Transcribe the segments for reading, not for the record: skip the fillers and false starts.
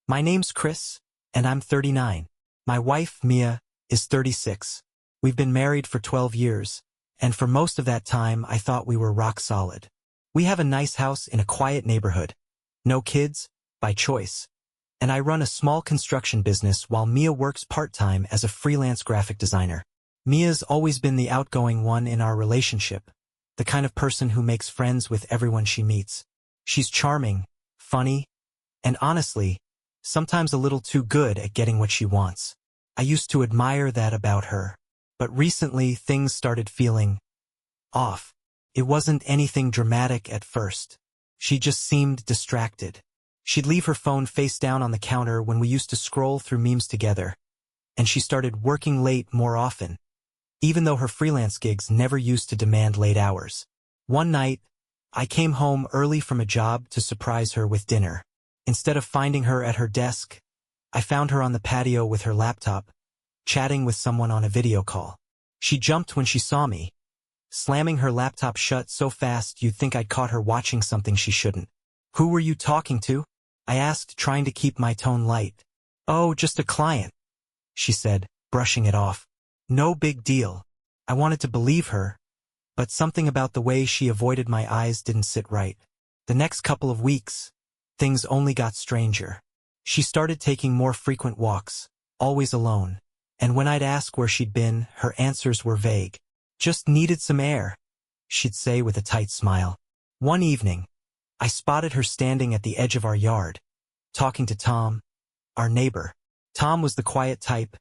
My name's Chris, and I'm 39. My wife, Mia, is 36. We've been married for 12 years, and for most of that time I thought we were rock solid. We have a nice house in a quiet neighborhood. No kids, by choice. And I run a small construction business while Mia works part-time as a freelance graphic designer. Mia's always been the outgoing one in our relationship, the kind of person who makes friends with everyone she meets. She's charming, funny, and honestly, sometimes a little too good at getting what she wants. I used to admire that about her, but recently things started feeling off. It wasn't anything dramatic at first. She just seemed distracted. She'd leave her phone face down on the counter when we used to scroll through memes together, and she started working late more often, even though her freelance gigs never used to demand late hours. One night, I came home early from a job to surprise her with dinner. Instead of finding her at her desk, I found her on the patio with her laptop, chatting with someone on a video call. She jumped when she saw me, slamming her laptop shut so fast you'd think I'd caught her watching something she shouldn't. "Who were you talking to?" I asked, trying to keep my tone light. "Oh, just a client," she said, brushing it off. No big deal. I wanted to believe her, but something about the way she avoided my eyes didn't sit right. The next couple of weeks, things only got stranger. She started taking more frequent walks, always alone, and when I'd ask where she'd been, her answers were vague. "Just needed some air," she'd say with a tight smile. One evening, I spotted her standing at the edge of our yard, talking to Tom, our neighbor. Tom was the quiet type,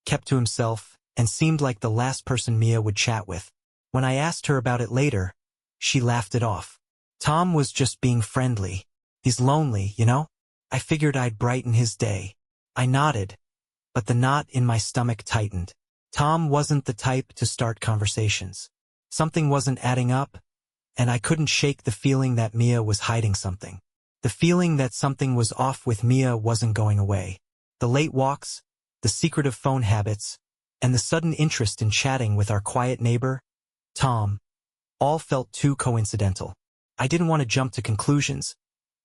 kept to himself, and seemed like the last person Mia would chat with. When I asked her about it later, she laughed it off. "Tom was just being friendly. He's lonely, you know?" I figured I'd brighten his day. I nodded, but the knot in my stomach tightened. Tom wasn't the type to start conversations. Something wasn't adding up, and I couldn't shake the feeling that Mia was hiding something. The feeling that something was off with Mia wasn't going away. The late walks, the secretive phone habits, and the sudden interest in chatting with our quiet neighbor, Tom, all felt too coincidental. I didn't want to jump to conclusions,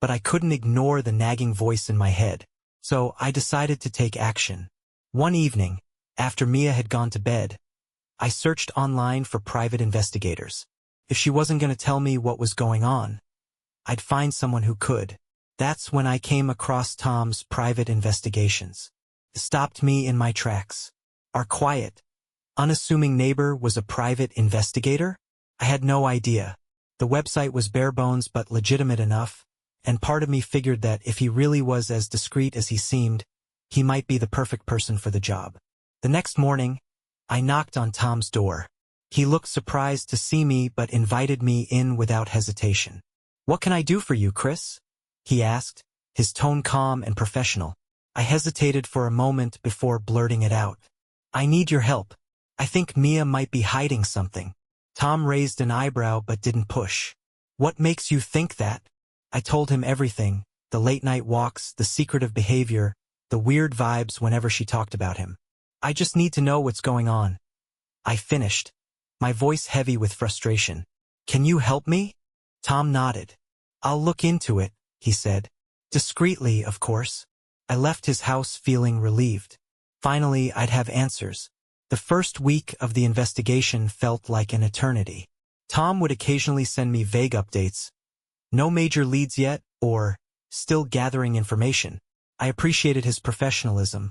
but I couldn't ignore the nagging voice in my head, so I decided to take action. One evening, after Mia had gone to bed, I searched online for private investigators. If she wasn't going to tell me what was going on, I'd find someone who could. That's when I came across Tom's private investigations. It stopped me in my tracks. Our quiet, unassuming neighbor was a private investigator? I had no idea. The website was bare bones but legitimate enough, and part of me figured that if he really was as discreet as he seemed, he might be the perfect person for the job. The next morning, I knocked on Tom's door. He looked surprised to see me but invited me in without hesitation. "What can I do for you, Chris?" he asked, his tone calm and professional. I hesitated for a moment before blurting it out. "I need your help. I think Mia might be hiding something." Tom raised an eyebrow but didn't push. "What makes you think that?" I told him everything, the late-night walks, the secretive behavior, the weird vibes whenever she talked about him. "I just need to know what's going on," I finished, my voice heavy with frustration. "Can you help me?" Tom nodded. "I'll look into it," he said. Discreetly, of course. I left his house feeling relieved. Finally, I'd have answers. The first week of the investigation felt like an eternity. Tom would occasionally send me vague updates. No major leads yet, or still gathering information. I appreciated his professionalism,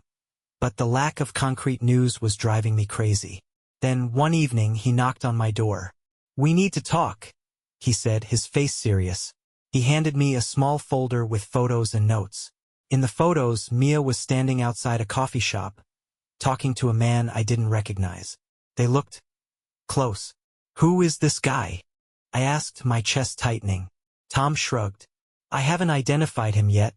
but the lack of concrete news was driving me crazy. Then one evening he knocked on my door. "We need to talk," he said, his face serious. He handed me a small folder with photos and notes. In the photos, Mia was standing outside a coffee shop, talking to a man I didn't recognize. They looked close. "Who is this guy?" I asked, my chest tightening. Tom shrugged. "I haven't identified him yet,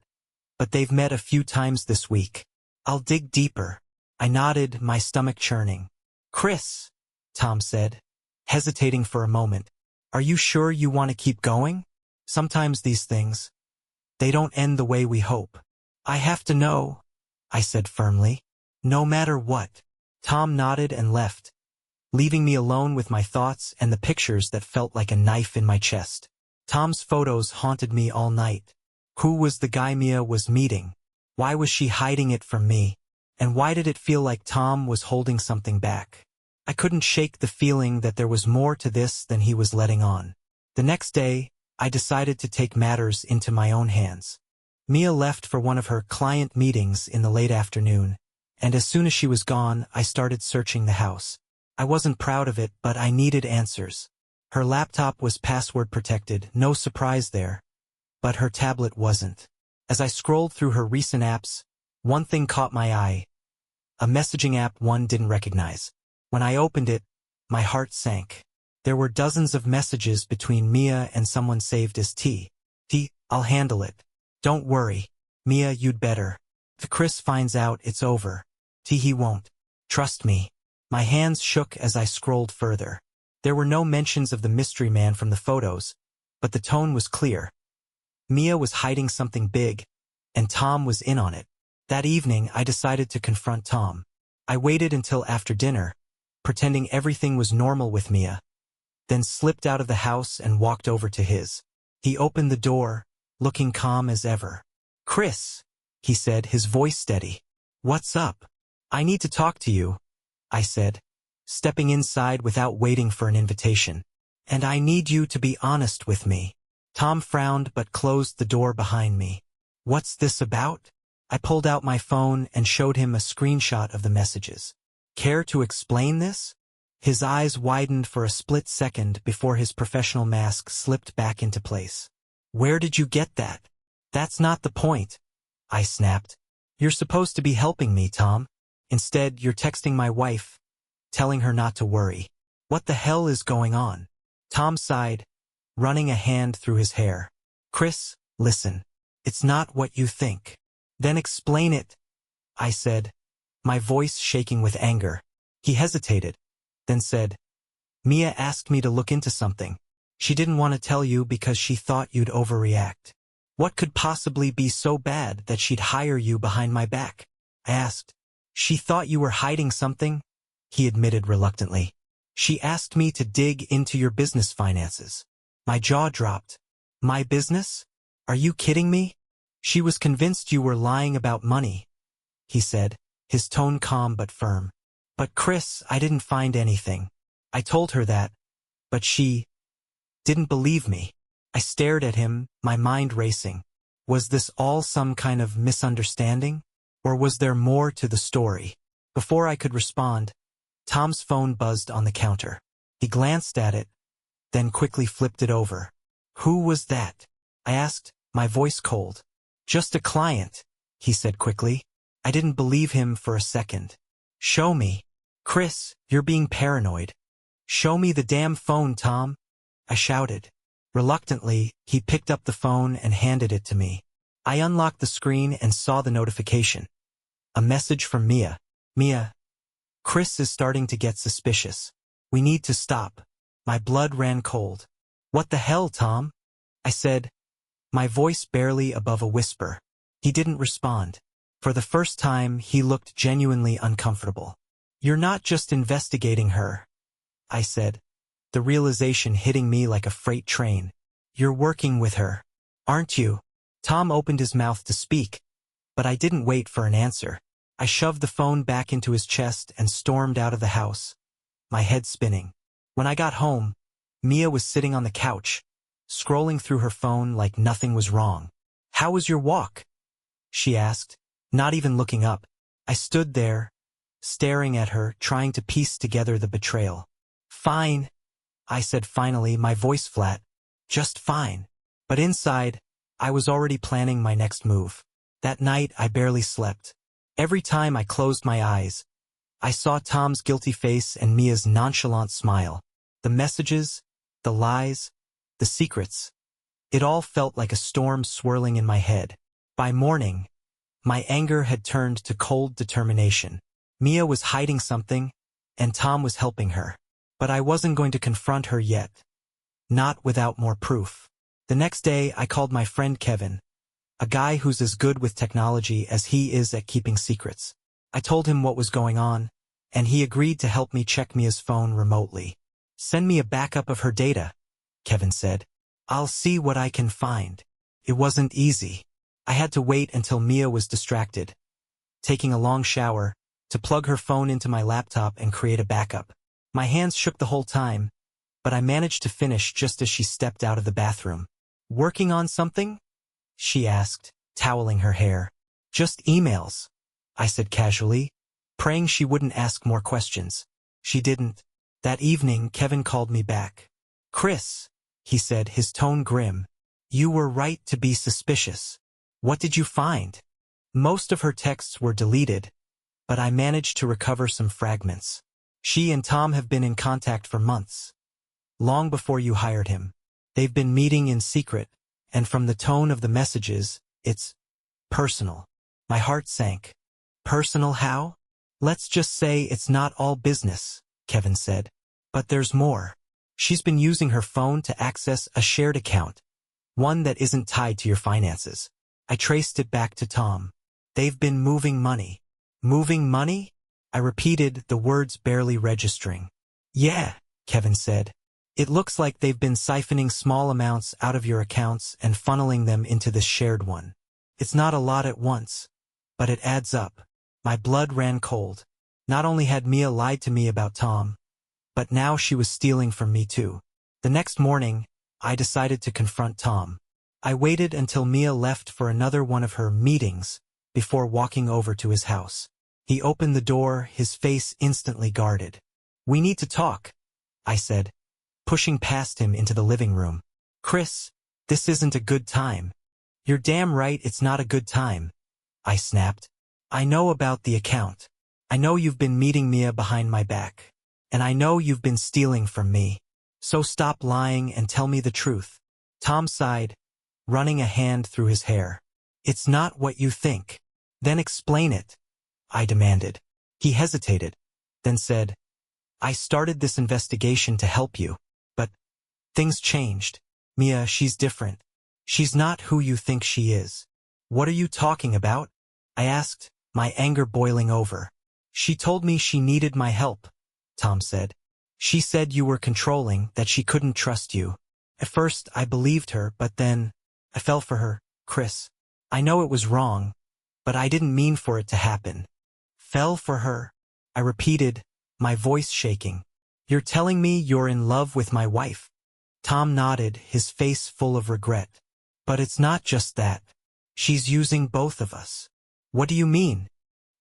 but they've met a few times this week. I'll dig deeper." I nodded, my stomach churning. "Chris," Tom said, hesitating for a moment, "are you sure you want to keep going? Sometimes these things, they don't end the way we hope." "I have to know," I said firmly. "No matter what." Tom nodded and left, leaving me alone with my thoughts and the pictures that felt like a knife in my chest. Tom's photos haunted me all night. Who was the guy Mia was meeting? Why was she hiding it from me? And why did it feel like Tom was holding something back? I couldn't shake the feeling that there was more to this than he was letting on. The next day, I decided to take matters into my own hands. Mia left for one of her client meetings in the late afternoon, and as soon as she was gone, I started searching the house. I wasn't proud of it, but I needed answers. Her laptop was password protected, no surprise there, but her tablet wasn't. As I scrolled through her recent apps, one thing caught my eye. A messaging app one didn't recognize. When I opened it, my heart sank. There were dozens of messages between Mia and someone saved as T. I'll handle it. Don't worry. Mia, you'd better. If Chris finds out, it's over. He won't. Trust me. My hands shook as I scrolled further. There were no mentions of the mystery man from the photos, but the tone was clear. Mia was hiding something big, and Tom was in on it. That evening, I decided to confront Tom. I waited until after dinner, pretending everything was normal with Mia, then slipped out of the house and walked over to his. He opened the door, looking calm as ever. "Chris," he said, his voice steady. "What's up?" "I need to talk to you," I said, stepping inside without waiting for an invitation. "And I need you to be honest with me." Tom frowned but closed the door behind me. "What's this about?" I pulled out my phone and showed him a screenshot of the messages. "Care to explain this?" His eyes widened for a split second before his professional mask slipped back into place. "Where did you get that?" "That's not the point," I snapped. "You're supposed to be helping me, Tom. Instead, you're texting my wife, telling her not to worry. What the hell is going on?" Tom sighed, running a hand through his hair. "Chris, listen. It's not what you think." "Then explain it," I said, my voice shaking with anger. He hesitated, then said, "Mia asked me to look into something. She didn't want to tell you because she thought you'd overreact." "What could possibly be so bad that she'd hire you behind my back?" I asked. "She thought you were hiding something," he admitted reluctantly. "She asked me to dig into your business finances." My jaw dropped. "My business? Are you kidding me?" "She was convinced you were lying about money," he said, his tone calm but firm. "But Chris, I didn't find anything." I told her that, but she didn't believe me. I stared at him, my mind racing. Was this all some kind of misunderstanding? Or was there more to the story? Before I could respond, Tom's phone buzzed on the counter. He glanced at it, then quickly flipped it over. "Who was that?" I asked, my voice cold. "Just a client," he said quickly. I didn't believe him for a second. "Show me." "Chris, you're being paranoid." "Show me the damn phone, Tom," I shouted. Reluctantly, he picked up the phone and handed it to me. I unlocked the screen and saw the notification. A message from Mia. "Mia, Chris is starting to get suspicious. We need to stop." My blood ran cold. "What the hell, Tom?" I said, my voice barely above a whisper. He didn't respond. For the first time, he looked genuinely uncomfortable. "You're not just investigating her," I said, the realization hitting me like a freight train. "You're working with her, aren't you?" Tom opened his mouth to speak, but I didn't wait for an answer. I shoved the phone back into his chest and stormed out of the house, my head spinning. When I got home, Mia was sitting on the couch, scrolling through her phone like nothing was wrong. "How was your walk?" she asked, not even looking up. I stood there, staring at her, trying to piece together the betrayal. "Fine," I said finally, my voice flat. "Just fine." But inside, I was already planning my next move. That night, I barely slept. Every time I closed my eyes, I saw Tom's guilty face and Mia's nonchalant smile. The messages, the lies, the secrets. It all felt like a storm swirling in my head. By morning, my anger had turned to cold determination. Mia was hiding something, and Tom was helping her. But I wasn't going to confront her yet. Not without more proof. The next day, I called my friend Kevin, a guy who's as good with technology as he is at keeping secrets. I told him what was going on, and he agreed to help me check Mia's phone remotely. "Send me a backup of her data," Kevin said. "I'll see what I can find." It wasn't easy. I had to wait until Mia was distracted, taking a long shower, to plug her phone into my laptop and create a backup. My hands shook the whole time, but I managed to finish just as she stepped out of the bathroom. "Working on something?" she asked, toweling her hair. "Just emails," I said casually, praying she wouldn't ask more questions. She didn't. That evening, Kevin called me back. "Chris," he said, his tone grim, "you were right to be suspicious. What did you find?" Most of her texts were deleted, but I managed to recover some fragments. "She and Tom have been in contact for months. Long before you hired him. They've been meeting in secret, and from the tone of the messages, it's personal." My heart sank. "Personal how?" "Let's just say it's not all business," Kevin said. "But there's more. She's been using her phone to access a shared account, one that isn't tied to your finances." I traced it back to Tom. "They've been moving money." "Moving money?" I repeated, the words barely registering. "Yeah," Kevin said. "It looks like they've been siphoning small amounts out of your accounts and funneling them into this shared one. It's not a lot at once, but it adds up." My blood ran cold. Not only had Mia lied to me about Tom, but now she was stealing from me too. The next morning, I decided to confront Tom. I waited until Mia left for another one of her meetings before walking over to his house. He opened the door, his face instantly guarded. "We need to talk," I said, pushing past him into the living room. "Chris, this isn't a good time." "You're damn right it's not a good time," I snapped. "I know about the account. I know you've been meeting Mia behind my back. And I know you've been stealing from me. So stop lying and tell me the truth." Tom sighed, running a hand through his hair. "It's not what you think." "Then explain it," I demanded. He hesitated, then said, "I started this investigation to help you, but things changed. Mia, she's different. She's not who you think she is." "What are you talking about?" I asked, my anger boiling over. "She told me she needed my help," Tom said. "She said you were controlling, that she couldn't trust you. At first, I believed her, but then I fell for her, Chris. I know it was wrong, but I didn't mean for it to happen." "Fell for her," I repeated, my voice shaking. "You're telling me you're in love with my wife?" Tom nodded, his face full of regret. "But it's not just that. She's using both of us." "What do you mean?"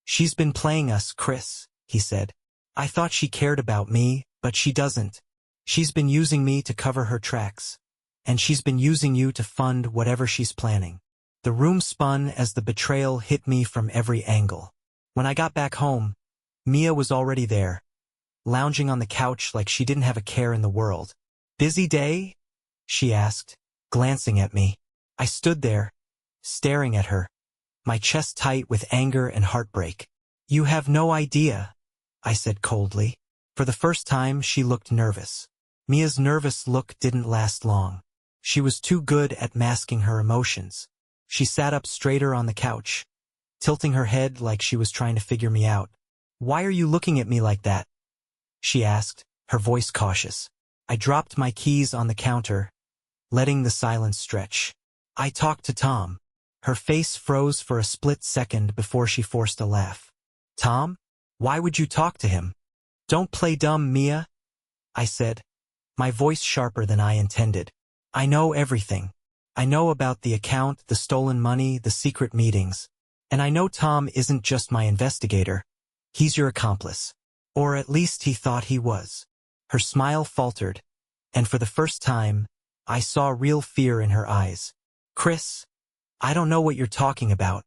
"She's been playing us, Chris," he said. "I thought she cared about me, but she doesn't. She's been using me to cover her tracks. And she's been using you to fund whatever she's planning." The room spun as the betrayal hit me from every angle. When I got back home, Mia was already there, lounging on the couch like she didn't have a care in the world. "Busy day?" she asked, glancing at me. I stood there, staring at her, my chest tight with anger and heartbreak. "You have no idea," I said coldly. For the first time, she looked nervous. Mia's nervous look didn't last long. She was too good at masking her emotions. She sat up straighter on the couch, tilting her head like she was trying to figure me out. "Why are you looking at me like that?" she asked, her voice cautious. I dropped my keys on the counter, letting the silence stretch. "I talked to Tom." Her face froze for a split second before she forced a laugh. "Tom? Why would you talk to him?" "Don't play dumb, Mia," I said, my voice sharper than I intended. "I know everything. I know about the account, the stolen money, the secret meetings. And I know Tom isn't just my investigator. He's your accomplice. Or at least he thought he was." Her smile faltered, and for the first time, I saw real fear in her eyes. "Chris, I don't know what you're talking about."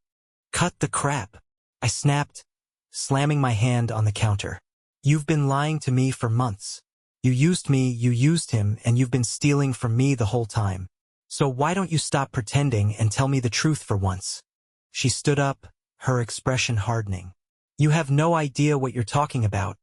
"Cut the crap," I snapped, slamming my hand on the counter. "You've been lying to me for months. You used me, you used him, and you've been stealing from me the whole time. So why don't you stop pretending and tell me the truth for once?" She stood up, her expression hardening. "You have no idea what you're talking about,"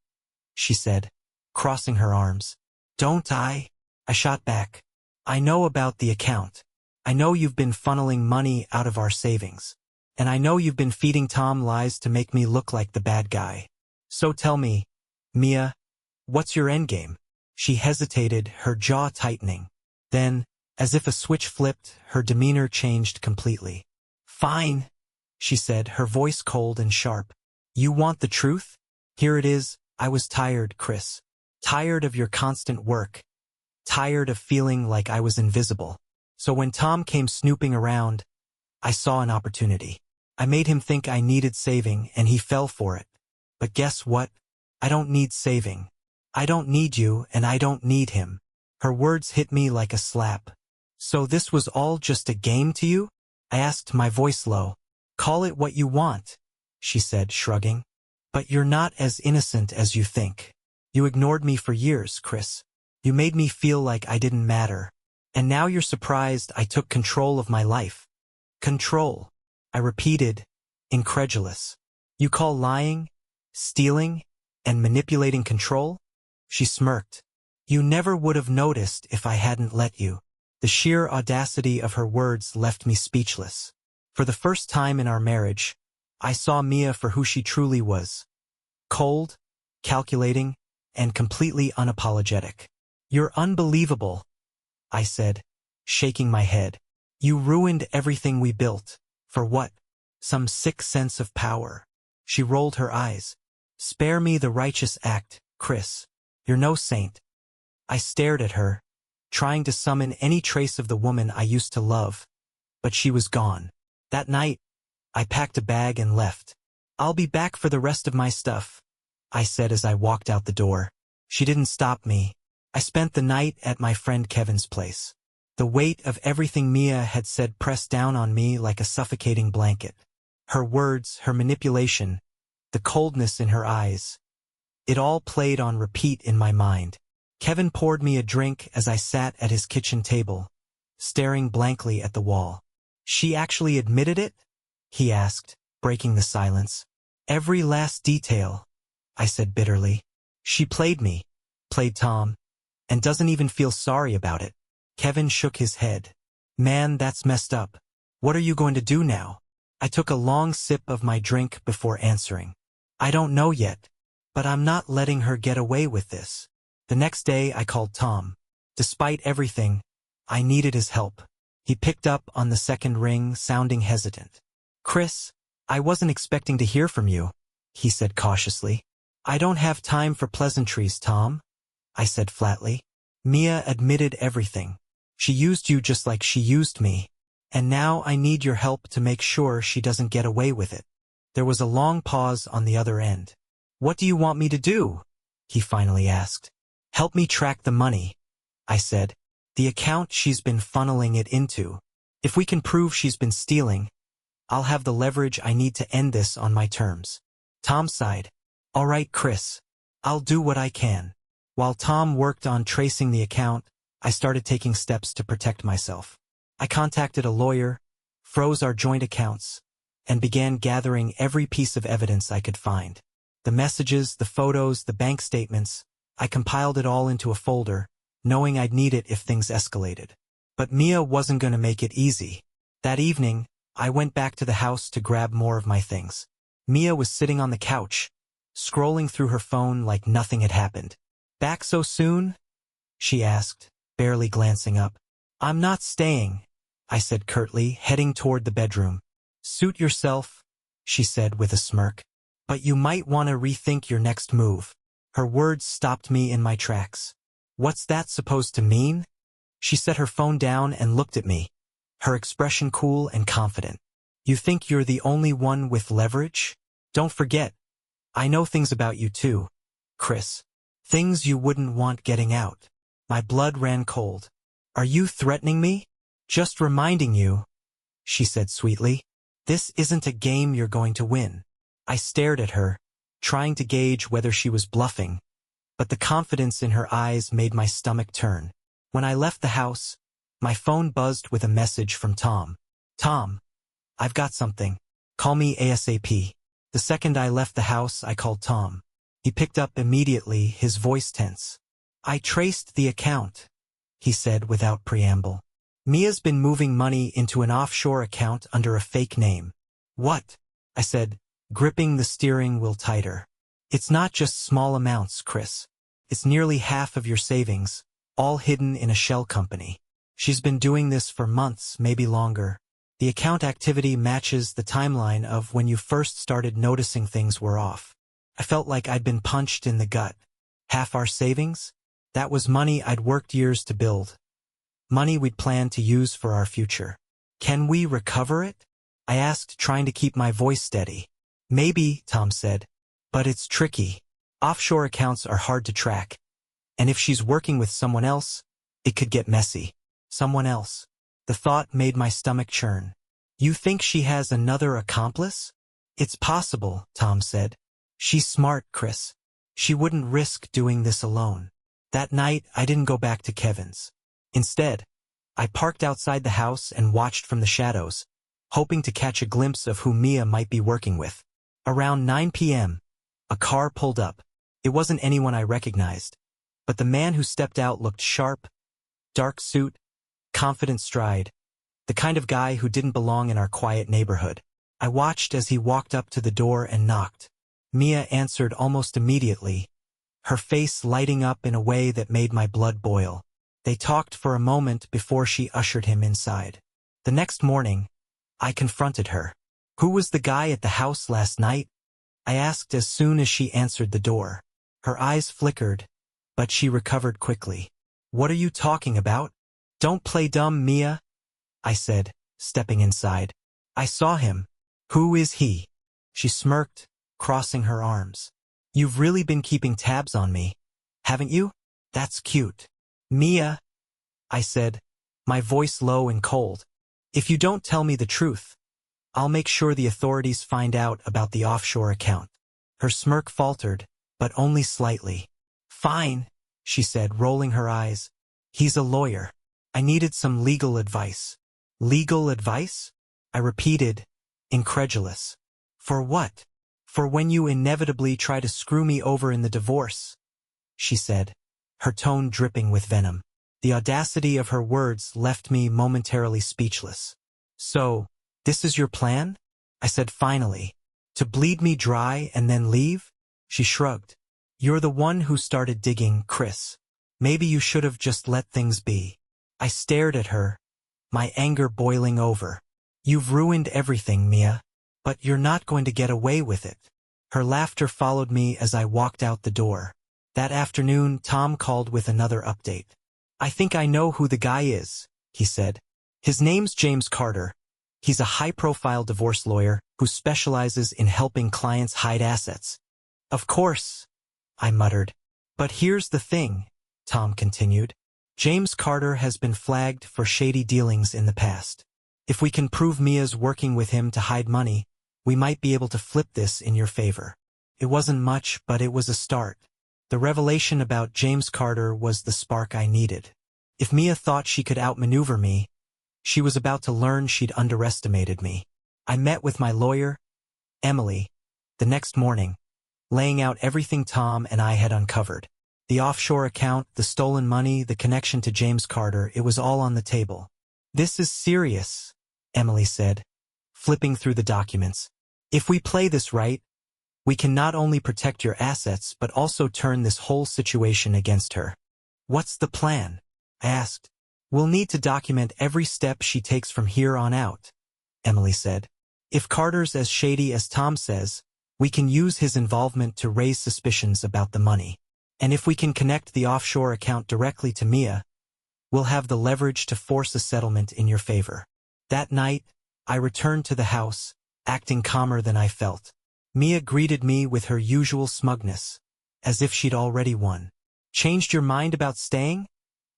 she said, crossing her arms. "Don't I?" I shot back. "I know about the account. I know you've been funneling money out of our savings. And I know you've been feeding Tom lies to make me look like the bad guy. So tell me, Mia, what's your endgame?" She hesitated, her jaw tightening. Then, as if a switch flipped, her demeanor changed completely. Fine, she said, her voice cold and sharp. You want the truth? Here it is. I was tired, Chris. Tired of your constant work. Tired of feeling like I was invisible. So when Tom came snooping around, I saw an opportunity. I made him think I needed saving, and he fell for it. But guess what? I don't need saving. I don't need you, and I don't need him. Her words hit me like a slap. So this was all just a game to you? I asked, my voice low. Call it what you want, she said, shrugging. But you're not as innocent as you think. You ignored me for years, Chris. You made me feel like I didn't matter. And now you're surprised I took control of my life. Control, I repeated, incredulous. You call lying, stealing, and manipulating control? She smirked. You never would have noticed if I hadn't let you. The sheer audacity of her words left me speechless. For the first time in our marriage, I saw Mia for who she truly was. Cold, calculating, and completely unapologetic. You're unbelievable, I said, shaking my head. You ruined everything we built. For what? Some sick sense of power. She rolled her eyes. Spare me the righteous act, Chris. You're no saint. I stared at her, trying to summon any trace of the woman I used to love. But she was gone. That night, I packed a bag and left. I'll be back for the rest of my stuff, I said as I walked out the door. She didn't stop me. I spent the night at my friend Kevin's place. The weight of everything Mia had said pressed down on me like a suffocating blanket. Her words, her manipulation, the coldness in her eyes. It all played on repeat in my mind. Kevin poured me a drink as I sat at his kitchen table, staring blankly at the wall. She actually admitted it? He asked, breaking the silence. Every last detail, I said bitterly. She played me, played Tom, and doesn't even feel sorry about it. Kevin shook his head. Man, that's messed up. What are you going to do now? I took a long sip of my drink before answering. I don't know yet, but I'm not letting her get away with this. The next day I called Tom. Despite everything, I needed his help. He picked up on the second ring, sounding hesitant. Chris, I wasn't expecting to hear from you, he said cautiously. I don't have time for pleasantries, Tom, I said flatly. Mia admitted everything. She used you just like she used me, and now I need your help to make sure she doesn't get away with it. There was a long pause on the other end. What do you want me to do? He finally asked. Help me track the money, I said. The account she's been funneling it into. If we can prove she's been stealing, I'll have the leverage I need to end this on my terms. Tom sighed. All right, Chris. I'll do what I can. While Tom worked on tracing the account, I started taking steps to protect myself. I contacted a lawyer, froze our joint accounts, and began gathering every piece of evidence I could find. The messages, the photos, the bank statements, I compiled it all into a folder, knowing I'd need it if things escalated. But Mia wasn't going to make it easy. That evening, I went back to the house to grab more of my things. Mia was sitting on the couch, scrolling through her phone like nothing had happened. Back so soon? She asked, barely glancing up. I'm not staying, I said curtly, heading toward the bedroom. Suit yourself, she said with a smirk. But you might want to rethink your next move. Her words stopped me in my tracks. What's that supposed to mean? She set her phone down and looked at me, her expression cool and confident. You think you're the only one with leverage? Don't forget, I know things about you too, Chris. Things you wouldn't want getting out. My blood ran cold. Are you threatening me? Just reminding you, she said sweetly. This isn't a game you're going to win. I stared at her, trying to gauge whether she was bluffing, but the confidence in her eyes made my stomach turn. When I left the house, my phone buzzed with a message from Tom. Tom, I've got something. Call me ASAP. The second I left the house, I called Tom. He picked up immediately, his voice tense. I traced the account, he said without preamble. Mia's been moving money into an offshore account under a fake name. What? I said, gripping the steering wheel tighter. It's not just small amounts, Chris. It's nearly half of your savings, all hidden in a shell company. She's been doing this for months, maybe longer. The account activity matches the timeline of when you first started noticing things were off. I felt like I'd been punched in the gut. Half our savings? That was money I'd worked years to build. Money we'd planned to use for our future. Can we recover it? I asked, trying to keep my voice steady. Maybe, Tom said. But it's tricky. Offshore accounts are hard to track. And if she's working with someone else, it could get messy. Someone else. The thought made my stomach churn. You think she has another accomplice? It's possible, Tom said. She's smart, Chris. She wouldn't risk doing this alone. That night, I didn't go back to Kevin's. Instead, I parked outside the house and watched from the shadows, hoping to catch a glimpse of who Mia might be working with. Around 9 p.m., a car pulled up. It wasn't anyone I recognized, but the man who stepped out looked sharp, dark suit, confident stride, the kind of guy who didn't belong in our quiet neighborhood. I watched as he walked up to the door and knocked. Mia answered almost immediately, her face lighting up in a way that made my blood boil. They talked for a moment before she ushered him inside. The next morning, I confronted her. Who was the guy at the house last night? I asked as soon as she answered the door. Her eyes flickered, but she recovered quickly. What are you talking about? Don't play dumb, Mia, I said, stepping inside. I saw him. Who is he? She smirked, crossing her arms. You've really been keeping tabs on me, haven't you? That's cute. Mia, I said, my voice low and cold. If you don't tell me the truth, I'll make sure the authorities find out about the offshore account. Her smirk faltered, but only slightly. Fine, she said, rolling her eyes. He's a lawyer. I needed some legal advice. Legal advice? I repeated, incredulous. For what? For when you inevitably try to screw me over in the divorce, she said, her tone dripping with venom. The audacity of her words left me momentarily speechless. So, this is your plan? I said finally. To bleed me dry and then leave? She shrugged. You're the one who started digging, Chris. Maybe you should have just let things be. I stared at her, my anger boiling over. You've ruined everything, Mia. But you're not going to get away with it. Her laughter followed me as I walked out the door. That afternoon, Tom called with another update. I think I know who the guy is, he said. His name's James Carter. He's a high-profile divorce lawyer who specializes in helping clients hide assets. Of course, I muttered. But here's the thing, Tom continued. James Carter has been flagged for shady dealings in the past. If we can prove Mia's working with him to hide money, we might be able to flip this in your favor. It wasn't much, but it was a start. The revelation about James Carter was the spark I needed. If Mia thought she could outmaneuver me, she was about to learn she'd underestimated me. I met with my lawyer, Emily, the next morning, laying out everything Tom and I had uncovered. The offshore account, the stolen money, the connection to James Carter, it was all on the table. This is serious, Emily said, flipping through the documents. If we play this right, we can not only protect your assets but also turn this whole situation against her. What's the plan? I asked. We'll need to document every step she takes from here on out, Emily said. If Carter's as shady as Tom says, we can use his involvement to raise suspicions about the money. And if we can connect the offshore account directly to Mia, we'll have the leverage to force a settlement in your favor. That night, I returned to the house, acting calmer than I felt. Mia greeted me with her usual smugness, as if she'd already won. Changed your mind about staying?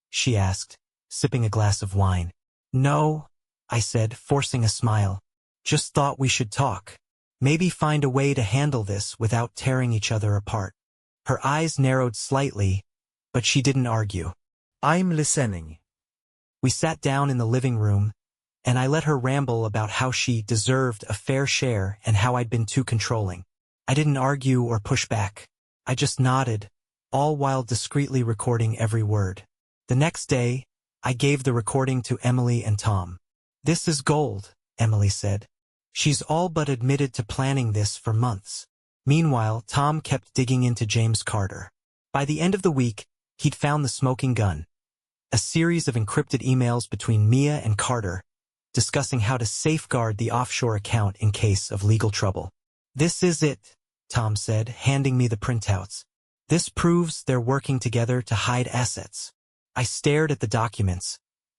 She asked, sipping a glass of wine. No, I said, forcing a smile. Just thought we should talk. Maybe find a way to handle this without tearing each other apart. Her eyes narrowed slightly, but she didn't argue. I'm listening. We sat down in the living room, and I let her ramble about how she deserved a fair share and how I'd been too controlling. I didn't argue or push back. I just nodded, all while discreetly recording every word. The next day, I gave the recording to Emily and Tom. This is gold, Emily said. She's all but admitted to planning this for months. Meanwhile, Tom kept digging into James Carter. By the end of the week, he'd found the smoking gun, a series of encrypted emails between Mia and Carter, discussing how to safeguard the offshore account in case of legal trouble. "This is it," Tom said, handing me the printouts. "This proves they're working together to hide assets." I stared at the documents,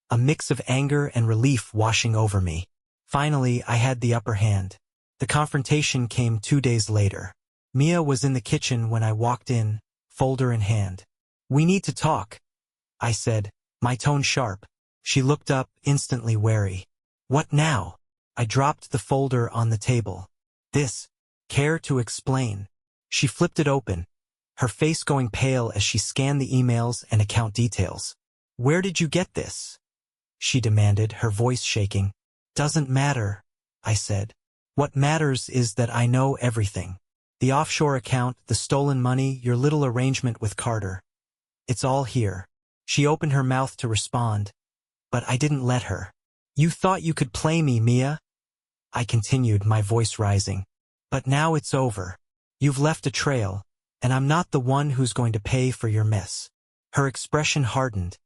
a mix of anger and relief washing over me. Finally, I had the upper hand. The confrontation came 2 days later. Mia was in the kitchen when I walked in, folder in hand. "We need to talk," I said, my tone sharp. She looked up, instantly wary. "What now?" I dropped the folder on the table. "This. Care to explain?" She flipped it open, her face going pale as she scanned the emails and account details. "Where did you get this?" she demanded, her voice shaking. "Doesn't matter," I said. "What matters is that I know everything. The offshore account, the stolen money, your little arrangement with Carter. It's all here." She opened her mouth to respond, but I didn't let her. "You thought you could play me, Mia," I continued, my voice rising. "But now it's over. You've left a trail, and I'm not the one who's going to pay for your mess." Her expression hardened,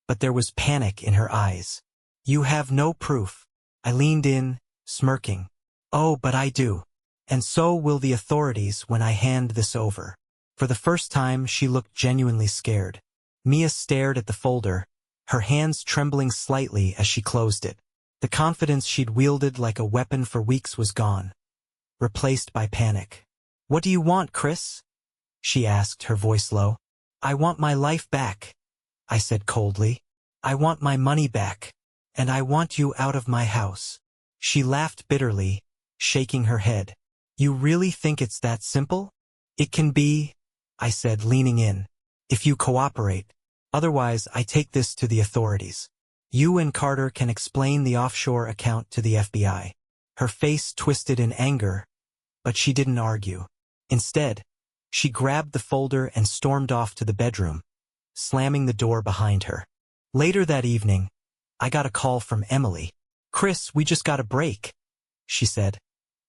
but there was panic in her eyes. "You have no proof." I leaned in, smirking. "Oh, but I do. And so will the authorities when I hand this over." For the first time, she looked genuinely scared. Mia stared at the folder, her hands trembling slightly as she closed it. The confidence she'd wielded like a weapon for weeks was gone, replaced by panic. "What do you want, Chris?" she asked, her voice low. "I want my life back," I said coldly. "I want my money back, and I want you out of my house." She laughed bitterly, shaking her head. "You really think it's that simple?" "It can be," I said, leaning in, "if you cooperate. Otherwise, I take this to the authorities. You and Carter can explain the offshore account to the FBI." Her face twisted in anger, but she didn't argue. Instead, she grabbed the folder and stormed off to the bedroom, slamming the door behind her. Later that evening, I got a call from Emily. "Chris, we just got a break," she said,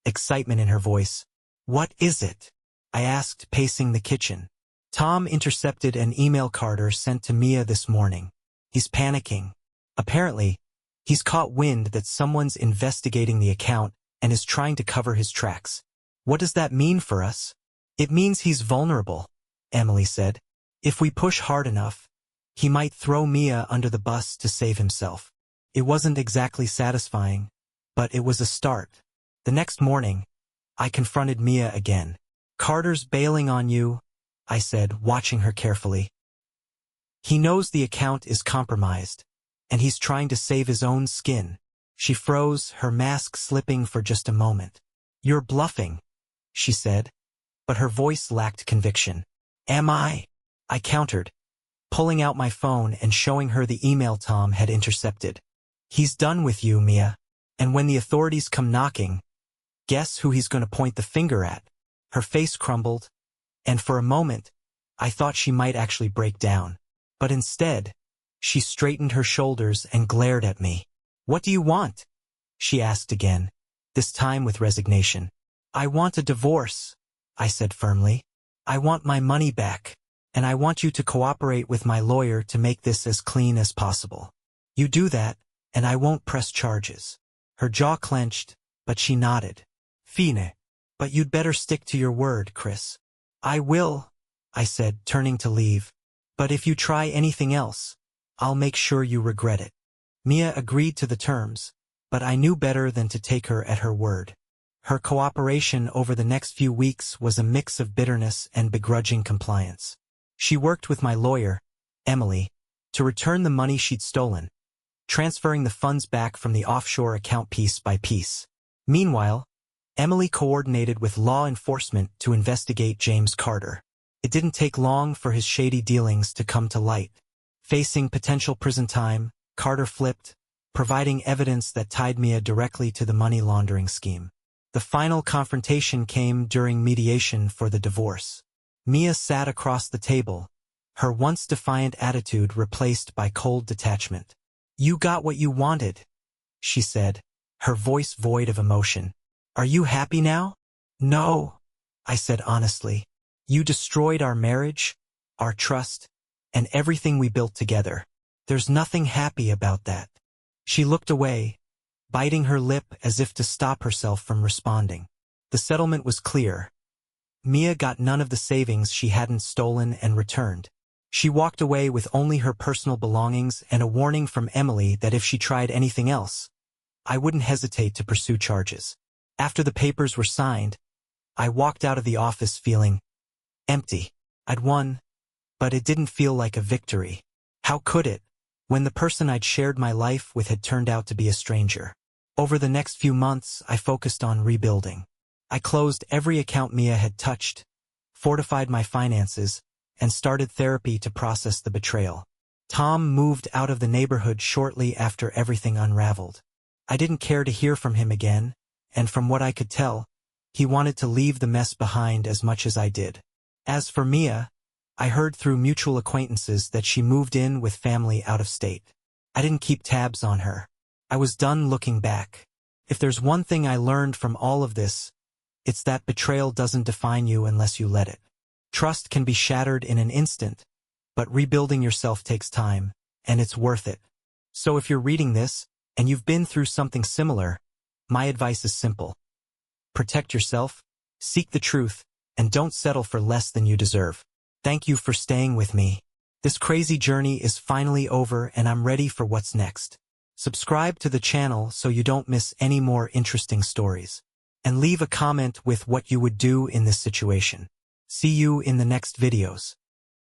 excitement in her voice. "What is it?" I asked, pacing the kitchen. "Tom intercepted an email Carter sent to Mia this morning. He's panicking. Apparently, he's caught wind that someone's investigating the account and is trying to cover his tracks." "What does that mean for us?" "It means he's vulnerable," Emily said. "If we push hard enough, he might throw Mia under the bus to save himself." It wasn't exactly satisfying, but it was a start. The next morning, I confronted Mia again. "Carter's bailing on you," I said, watching her carefully. "He knows the account is compromised, and he's trying to save his own skin." She froze, her mask slipping for just a moment. "You're bluffing," she said, but her voice lacked conviction. "Am I?" I countered, pulling out my phone and showing her the email Tom had intercepted. "He's done with you, Mia. And when the authorities come knocking, guess who he's going to point the finger at?" Her face crumbled, and for a moment, I thought she might actually break down. But instead, she straightened her shoulders and glared at me. "What do you want?" she asked again, this time with resignation. "I want a divorce," I said firmly. "I want my money back, and I want you to cooperate with my lawyer to make this as clean as possible. You do that, and I won't press charges." Her jaw clenched, but she nodded. "Fine. But you'd better stick to your word, Chris." "I will," I said, turning to leave. "But if you try anything else, I'll make sure you regret it." Mia agreed to the terms, but I knew better than to take her at her word. Her cooperation over the next few weeks was a mix of bitterness and begrudging compliance. She worked with my lawyer, Emily, to return the money she'd stolen, transferring the funds back from the offshore account piece by piece. Meanwhile, Emily coordinated with law enforcement to investigate James Carter. It didn't take long for his shady dealings to come to light. Facing potential prison time, Carter flipped, providing evidence that tied Mia directly to the money laundering scheme. The final confrontation came during mediation for the divorce. Mia sat across the table, her once defiant attitude replaced by cold detachment. "You got what you wanted," she said, her voice void of emotion. "Are you happy now?" "No," I said honestly. "You destroyed our marriage, our trust, and everything we built together. There's nothing happy about that." She looked away, biting her lip as if to stop herself from responding. The settlement was clear. Mia got none of the savings she hadn't stolen and returned. She walked away with only her personal belongings and a warning from Emily that if she tried anything else, I wouldn't hesitate to pursue charges. After the papers were signed, I walked out of the office feeling empty. I'd won, but it didn't feel like a victory. How could it, when the person I'd shared my life with had turned out to be a stranger? Over the next few months, I focused on rebuilding. I closed every account Mia had touched, fortified my finances, and started therapy to process the betrayal. Tom moved out of the neighborhood shortly after everything unraveled. I didn't care to hear from him again, and from what I could tell, he wanted to leave the mess behind as much as I did. As for Mia, I heard through mutual acquaintances that she moved in with family out of state. I didn't keep tabs on her. I was done looking back. If there's one thing I learned from all of this, it's that betrayal doesn't define you unless you let it. Trust can be shattered in an instant, but rebuilding yourself takes time, and it's worth it. So if you're reading this, and you've been through something similar, my advice is simple. Protect yourself, seek the truth, and don't settle for less than you deserve. Thank you for staying with me. This crazy journey is finally over and I'm ready for what's next. Subscribe to the channel so you don't miss any more interesting stories. And leave a comment with what you would do in this situation. See you in the next videos.